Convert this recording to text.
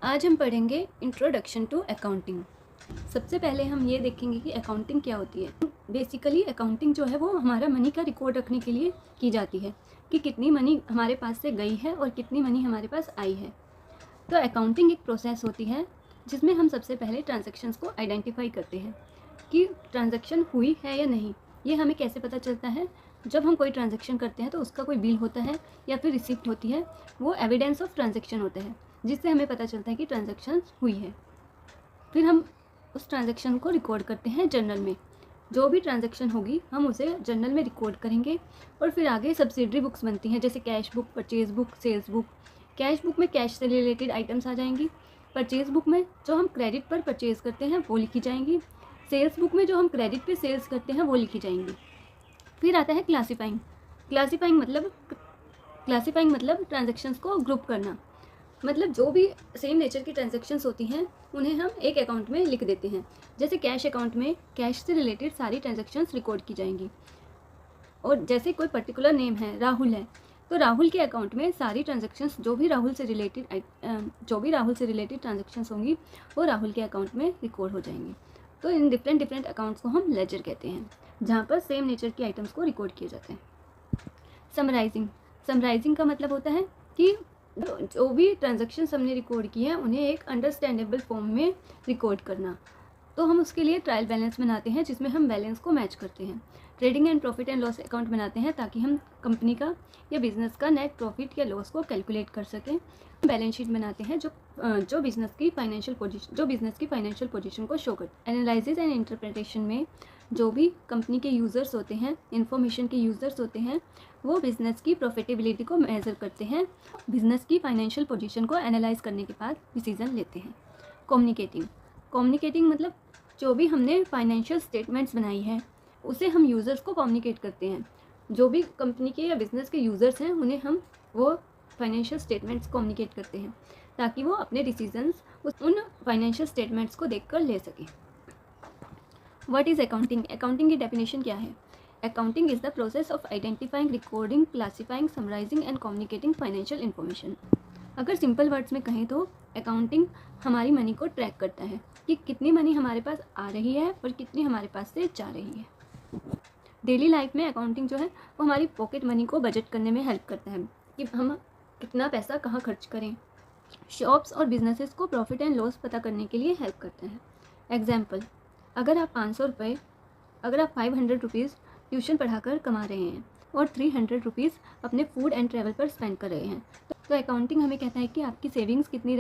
आज हम पढ़ेंगे इंट्रोडक्शन टू अकाउंटिंग। सबसे पहले हम ये देखेंगे कि अकाउंटिंग क्या होती है। बेसिकली अकाउंटिंग जो है वो हमारा मनी का रिकॉर्ड रखने के लिए की जाती है कि कितनी मनी हमारे पास से गई है और कितनी मनी हमारे पास आई है। तो अकाउंटिंग एक प्रोसेस होती है जिसमें हम सबसे पहले ट्रांजैक्शंस को आइडेंटिफाई करते हैं कि ट्रांजैक्शन हुई है या नहीं। ये हमें कैसे पता चलता है? जब हम कोई ट्रांजैक्शन करते हैं तो उसका कोई बिल होता है या फिर रिसिप्ट होती है, वो एविडेंस ऑफ ट्रांजैक्शन होता है जिससे हमें पता चलता है कि ट्रांजैक्शन हुई है। फिर हम उस ट्रांजैक्शन को रिकॉर्ड करते हैं जर्नल में। जो भी ट्रांजैक्शन होगी हम उसे जर्नल में रिकॉर्ड करेंगे और फिर आगे सब्सिडरी बुक्स बनती हैं, जैसे cash book, purchase book, sales book. Cash book में कैश से रिलेटेड आइटम्स आ जाएंगी। परचेज बुक में जो हम क्रेडिट पर परचेज करते हैं वो लिखी जाएंगी। सेल्स बुक में जो हम क्रेडिट पे सेल्स करते हैं वो लिखी जाएंगी। फिर आता है क्लासीफाइंग। क्लासीफाइंग मतलब ट्रांजैक्शंस को ग्रुप करना। मतलब जो भी सेम नेचर की ट्रांजैक्शंस होती हैं उन्हें हम एक अकाउंट में लिख देते हैं। जैसे कैश अकाउंट में कैश से रिलेटेड सारी ट्रांजैक्शंस रिकॉर्ड की जाएंगी। और जैसे कोई पर्टिकुलर नेम है, राहुल है, तो राहुल के अकाउंट में सारी ट्रांजैक्शंस जो भी राहुल से रिलेटेड ट्रांजैक्शंस होंगी वो राहुल के अकाउंट में रिकॉर्ड हो जाएंगी। तो इन डिफरेंट अकाउंट्स को हम लेजर कहते हैं, जहाँ पर सेम नेचर के आइटम्स को रिकॉर्ड किए जाते हैं। समराइजिंग का मतलब होता है कि जो भी ट्रांजैक्शन हमने रिकॉर्ड किए हैं उन्हें एक अंडरस्टैंडेबल फॉर्म में रिकॉर्ड करना। तो हम उसके लिए ट्रायल बैलेंस बनाते हैं जिसमें हम बैलेंस को मैच करते हैं। Trading and profit and loss account बनाते हैं ताकि हम कंपनी का या बिजनेस का नेट प्रॉफिट या लॉस को कैलकुलेट कर सकें। बैलेंस शीट बनाते हैं जो बिजनेस की फाइनेंशियल पोजीशन को शो करते हैं। एनालिसिस एंड इंटरप्रिटेशन में जो भी कंपनी के यूज़र्स होते हैं, इंफॉर्मेशन के यूज़र्स होते हैं, वो बिज़नेस की प्रॉफिटेबिलिटी को मेज़र करते हैं। बिज़नेस की फाइनेंशियल पोजीशन को एनालाइज करने के बाद डिसीजन लेते हैं। कम्युनिकेटिंग मतलब जो भी हमने फाइनेंशियल स्टेटमेंट्स बनाई है उसे हम यूज़र्स को कम्युनिकेट करते हैं। जो भी कंपनी के या बिज़नेस के यूज़र्स हैं उन्हें हम वो फाइनेंशियल स्टेटमेंट्स कम्युनिकेट करते हैं ताकि वो अपने डिसीजंस उन फाइनेंशियल स्टेटमेंट्स को देखकर ले सकें। What is accounting? अकाउंटिंग की डेफिनेशन क्या है? Accounting is the process of identifying, recording, classifying, summarising and communicating financial information. अगर सिंपल वर्ड्स में कहें तो अकाउंटिंग हमारी मनी को ट्रैक करता है कि कितनी मनी हमारे पास आ रही है और कितनी हमारे पास से जा रही है। डेली लाइफ में अकाउंटिंग जो है वो हमारी पॉकेट मनी को बजट करने में हेल्प करता है कि हम कितना पैसा कहाँ खर्च करें। शॉप्स और बिजनेसेस को प्रॉफिट एंड लॉस पता करने के लिए हेल्प करता है। एग्जाम्पल, अगर आप 500 रुपीज़ ट्यूशन पढ़ाकर कमा रहे हैं और 300 रुपीज़ अपने फूड एंड ट्रैवल पर स्पेंड कर रहे हैं, तो अकाउंटिंग हमें कहता है कि आपकी सेविंग्स कितनी